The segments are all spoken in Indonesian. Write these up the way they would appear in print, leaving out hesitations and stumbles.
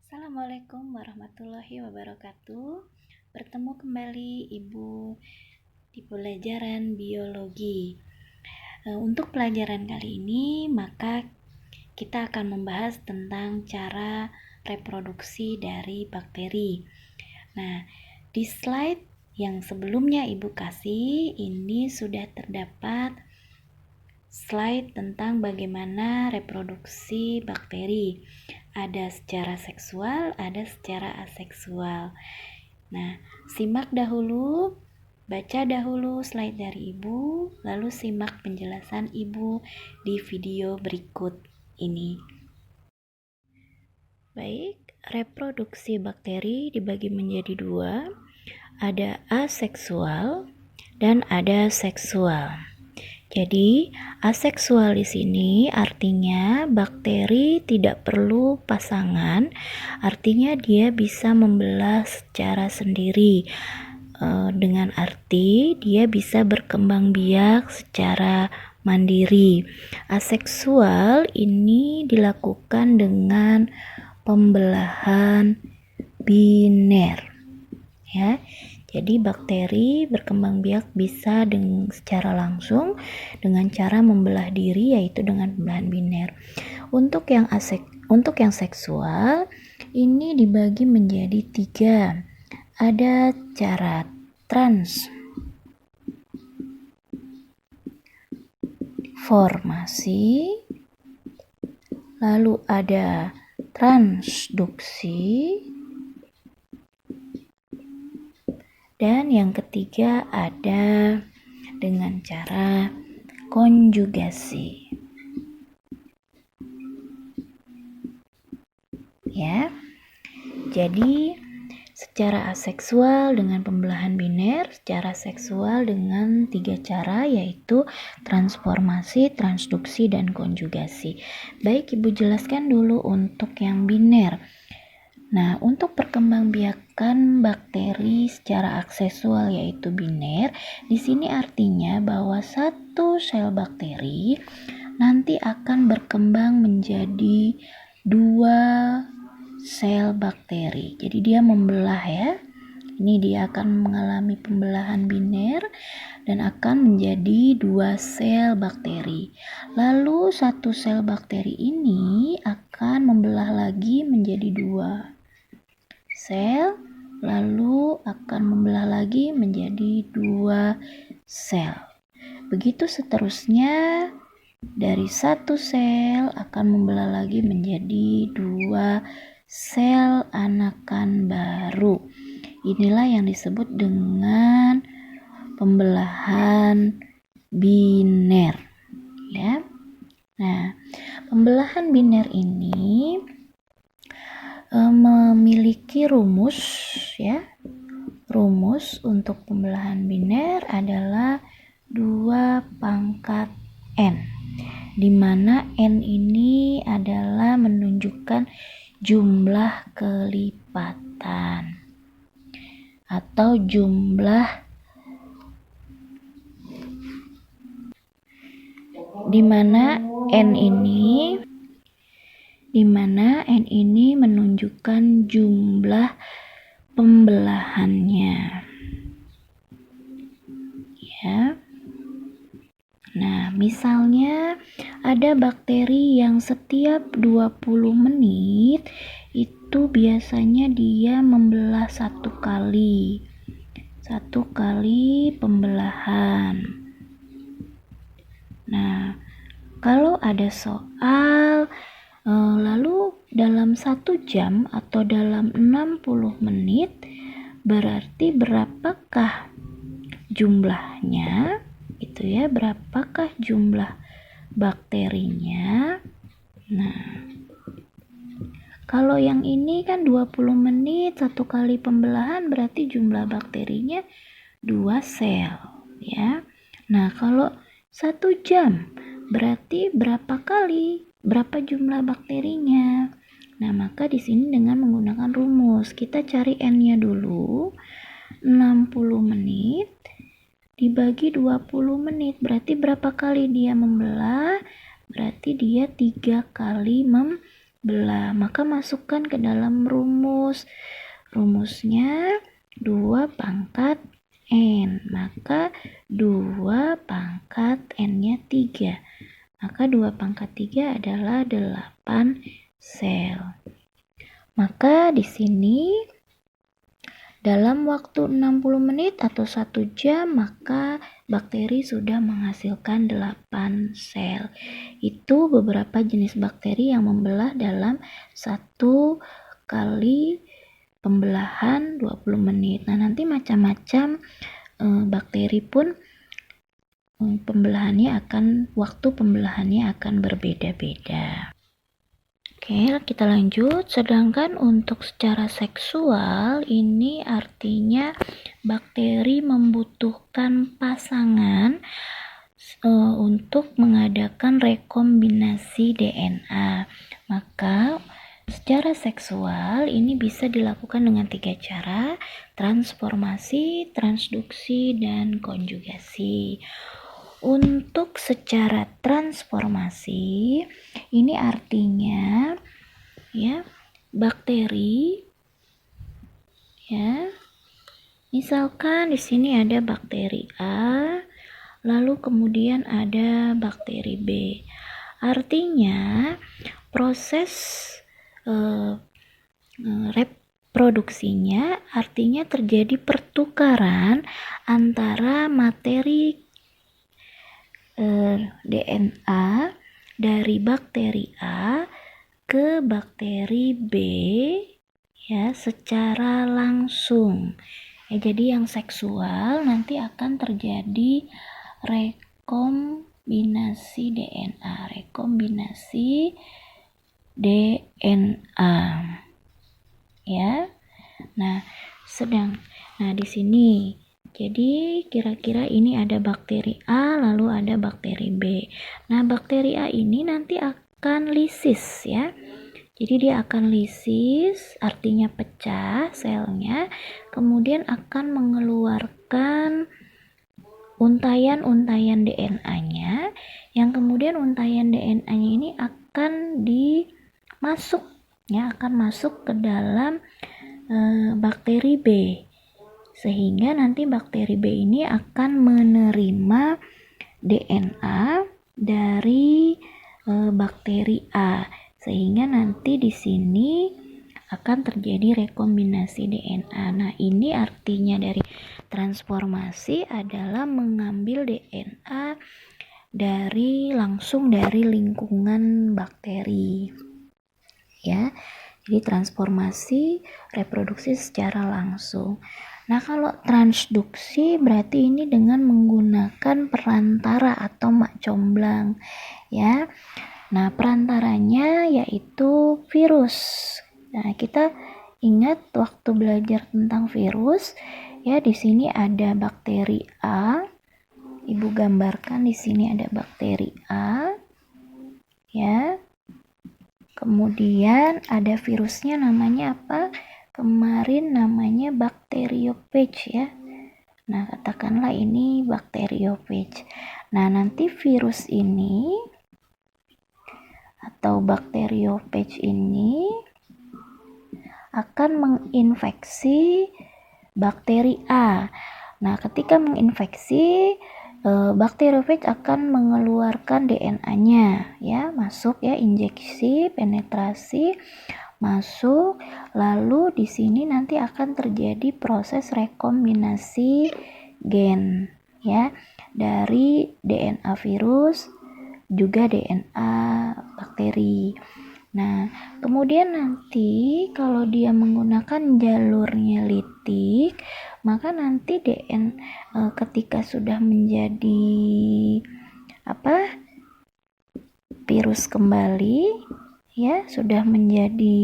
Assalamualaikum warahmatullahi wabarakatuh. Bertemu kembali Ibu di pelajaran biologi. Untuk pelajaran kali ini, maka kita akan membahas tentang cara reproduksi dari bakteri. Nah, di slide yang sebelumnya Ibu kasih, ini sudah terdapat slide tentang bagaimana reproduksi bakteri. Ada secara seksual, ada secara aseksual. Nah, simak dahulu, baca dahulu slide dari Ibu, lalu simak penjelasan Ibu di video berikut ini. Baik, reproduksi bakteri dibagi menjadi dua, ada aseksual dan ada seksual. Jadi, aseksual di sini artinya bakteri tidak perlu pasangan, artinya dia bisa membelah secara sendiri. Dengan arti dia bisa berkembang biak secara mandiri. Aseksual ini dilakukan dengan pembelahan biner, ya. Jadi bakteri berkembang biak bisa secara langsung dengan cara membelah diri, yaitu dengan pembelahan biner. Untuk yang seksual ini dibagi menjadi 3. Ada cara transformasi, lalu ada transduksi, dan yang ketiga ada dengan cara konjugasi. Ya. Jadi secara aseksual dengan pembelahan biner, secara seksual dengan 3 cara, yaitu transformasi, transduksi, dan konjugasi. Baik, Ibu jelaskan dulu untuk yang biner. Nah, untuk perkembangbiakan bakteri secara aseksual yaitu biner, di sini artinya bahwa satu sel bakteri nanti akan berkembang menjadi 2 sel bakteri. Jadi dia membelah, ya. Ini dia akan mengalami pembelahan biner dan akan menjadi 2 sel bakteri. Lalu satu sel bakteri ini akan membelah lagi menjadi 2 sel, lalu akan membelah lagi menjadi 2 sel. Begitu seterusnya, dari satu sel akan membelah lagi menjadi 2 sel anakan baru. Inilah yang disebut dengan pembelahan biner, ya. Nah, pembelahan biner ini memiliki rumus, ya. Rumus untuk pembelahan biner adalah 2/n, di mana n ini adalah menunjukkan jumlah kelipatan atau jumlah, di mana n ini menunjukkan jumlah pembelahannya, ya. Nah, misalnya ada bakteri yang setiap 20 menit itu biasanya dia membelah 1 kali pembelahan. Nah, kalau ada soal lalu dalam 1 jam atau dalam 60 menit berarti berapakah jumlahnya, gitu ya, berapakah jumlah bakterinya. Nah, kalau yang ini kan 20 menit 1 kali pembelahan berarti jumlah bakterinya 2 sel, ya. Nah, kalau 1 jam berarti berapa jumlah bakterinya. Nah, maka di sini dengan menggunakan rumus, kita cari n-nya dulu. 60 menit dibagi 20 menit berarti berapa kali dia membelah? Berarti dia 3 kali belah. Maka masukkan ke dalam rumus. Rumusnya 2 pangkat N. Maka 2 pangkat N-nya 3. Maka 2 pangkat 3 adalah 8 sel. Maka di sini dalam waktu 60 menit atau 1 jam, maka bakteri sudah menghasilkan 8 sel. Itu beberapa jenis bakteri yang membelah dalam 1 kali pembelahan 20 menit. Nah, nanti macam-macam bakteri pun waktu pembelahannya akan berbeda-beda. Oke, kita lanjut. Sedangkan untuk secara seksual, ini artinya bakteri membutuhkan pasangan untuk mengadakan rekombinasi DNA. Maka secara seksual ini bisa dilakukan dengan 3 cara: transformasi, transduksi, dan konjugasi. Untuk secara transformasi, ini artinya ya, bakteri ya. Misalkan di sini ada bakteri A, lalu kemudian ada bakteri B. Artinya proses reproduksinya artinya terjadi pertukaran antara materi DNA dari bakteri A ke bakteri B ya, secara langsung. Ya, jadi yang seksual nanti akan terjadi rekombinasi DNA, ya. Nah, di sini jadi kira-kira ini ada bakteri A, lalu ada bakteri B. Nah, bakteri A ini nanti akan lisis ya. Jadi dia akan lisis, artinya pecah selnya, kemudian akan mengeluarkan untayan-untayan DNA, yang kemudian untayan DNA-nya ini akan masuk ke dalam bakteri B. Sehingga nanti bakteri B ini akan menerima DNA dari bakteri A, sehingga nanti di sini akan terjadi rekombinasi DNA. Nah, ini artinya dari transformasi adalah mengambil DNA langsung dari lingkungan bakteri. Ya. Jadi transformasi, reproduksi secara langsung. Nah, kalau transduksi berarti ini dengan menggunakan perantara atau mak comblang ya. Nah, perantaranya yaitu virus. Nah, kita ingat waktu belajar tentang virus ya, di sini ada bakteri A. Ibu gambarkan di sini ada bakteri A ya. Kemudian ada virusnya, namanya apa? Kemarin namanya bakteriophage ya. Nah, katakanlah ini bakteriophage. Nah, nanti virus ini atau bakteriophage ini akan menginfeksi bakteri A. Nah, ketika menginfeksi, bakteriophage akan mengeluarkan DNA ya, masuk ya, injeksi, penetrasi, masuk, lalu di sini nanti akan terjadi proses rekombinasi gen ya, dari DNA virus juga DNA bakteri. Nah, kemudian nanti kalau dia menggunakan jalurnya litik, maka nanti ketika sudah menjadi virus kembali ya, sudah menjadi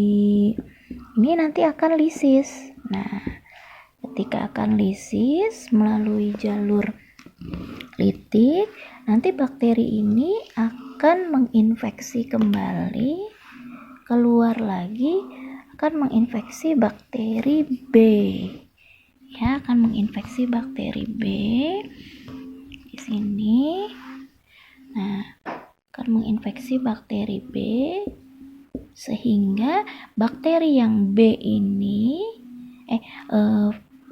ini nanti akan lisis. Nah, ketika akan lisis melalui jalur litik, nanti bakteri ini akan menginfeksi kembali, keluar lagi, akan menginfeksi bakteri B ya, akan menginfeksi bakteri B di sini. Nah, akan menginfeksi bakteri B sehingga bakteri yang B ini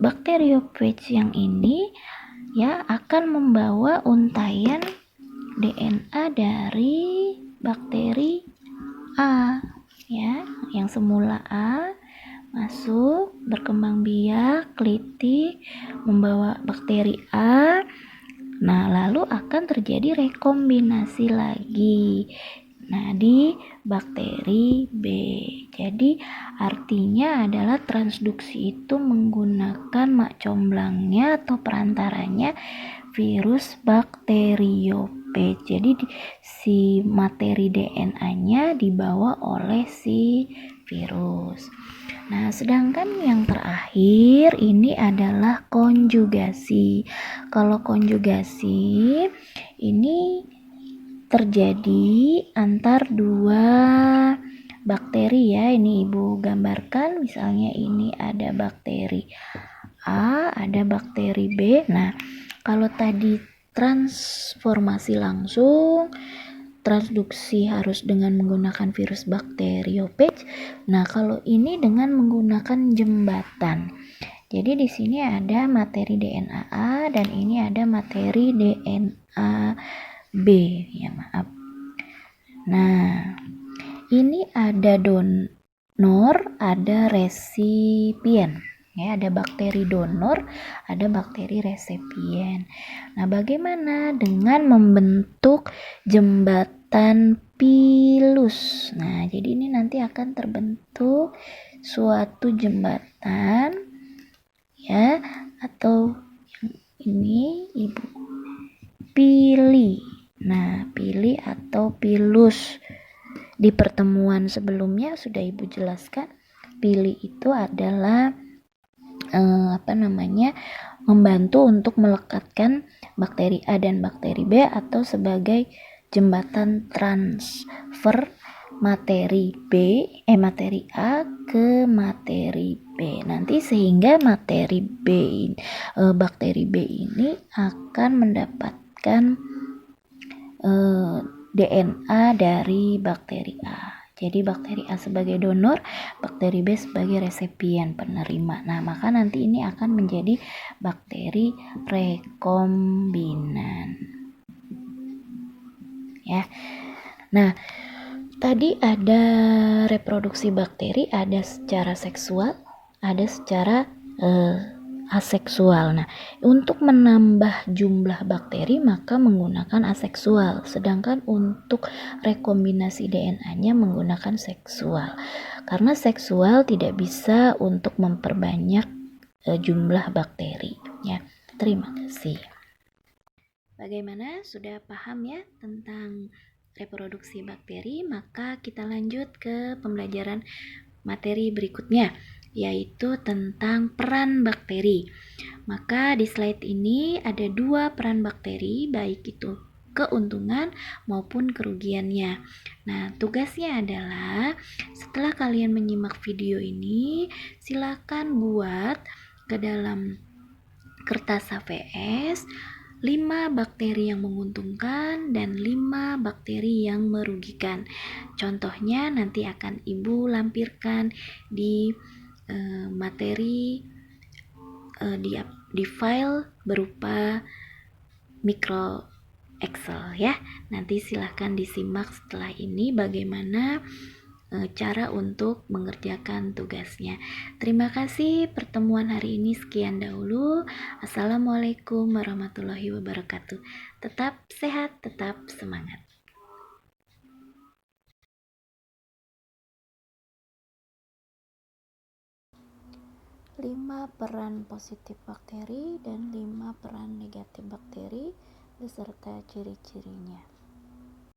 bakteriophage yang ini ya akan membawa untaian DNA dari bakteri A ya, yang semula A masuk berkembang biak, keliti, membawa bakteri A. Nah, lalu akan terjadi rekombinasi lagi. Nah, di bakteri B. Jadi, artinya adalah transduksi itu menggunakan mak comblangnya atau perantaranya virus bakteriophage. Jadi, si materi DNA-nya dibawa oleh si virus. Nah, sedangkan yang terakhir ini adalah konjugasi. Kalau konjugasi ini terjadi antar dua bakteri ya. Ini Ibu gambarkan, misalnya ini ada bakteri A, ada bakteri B. Nah, kalau tadi transformasi langsung, transduksi harus dengan menggunakan virus bakteriophage. Nah, kalau ini dengan menggunakan jembatan. Jadi di sini ada materi DNA A dan ini ada materi DNA B, ya maaf. Nah, ini ada donor, ada resipien. Ya, ada bakteri donor, ada bakteri resipien. Nah, bagaimana dengan membentuk jembatan pilus? Nah, jadi ini nanti akan terbentuk suatu jembatan ya, atau yang ini Ibu pilih. Nah, pilih atau pilus. Di pertemuan sebelumnya sudah Ibu jelaskan, pilih itu adalah membantu untuk melekatkan bakteri A dan bakteri B atau sebagai jembatan transfer materi A ke materi B. Nanti sehingga materi B bakteri B ini akan mendapatkan DNA dari bakteri A. Jadi bakteri A sebagai donor, bakteri B sebagai resipien penerima. Nah, maka nanti ini akan menjadi bakteri rekombinan. Ya. Nah, tadi ada reproduksi bakteri, ada secara seksual, ada secara aseksual. Nah, untuk menambah jumlah bakteri maka menggunakan aseksual, sedangkan untuk rekombinasi DNA-nya menggunakan seksual. Karena seksual tidak bisa untuk memperbanyak jumlah bakteri, ya. Terima kasih. Bagaimana? Sudah paham ya tentang reproduksi bakteri? Maka kita lanjut ke pembelajaran materi berikutnya, yaitu tentang peran bakteri. Maka di slide ini ada dua peran bakteri, baik itu keuntungan maupun kerugiannya. Nah, tugasnya adalah setelah kalian menyimak video ini, silakan buat ke dalam kertas HVS 5 bakteri yang menguntungkan dan 5 bakteri yang merugikan. Contohnya nanti akan Ibu lampirkan di materi di file berupa micro Excel ya. Nanti silahkan disimak setelah ini bagaimana cara untuk mengerjakan tugasnya. Terima kasih, pertemuan hari ini sekian dahulu. Assalamualaikum warahmatullahi wabarakatuh. Tetap sehat, tetap semangat. 5 peran positif bakteri dan 5 peran negatif bakteri beserta ciri-cirinya.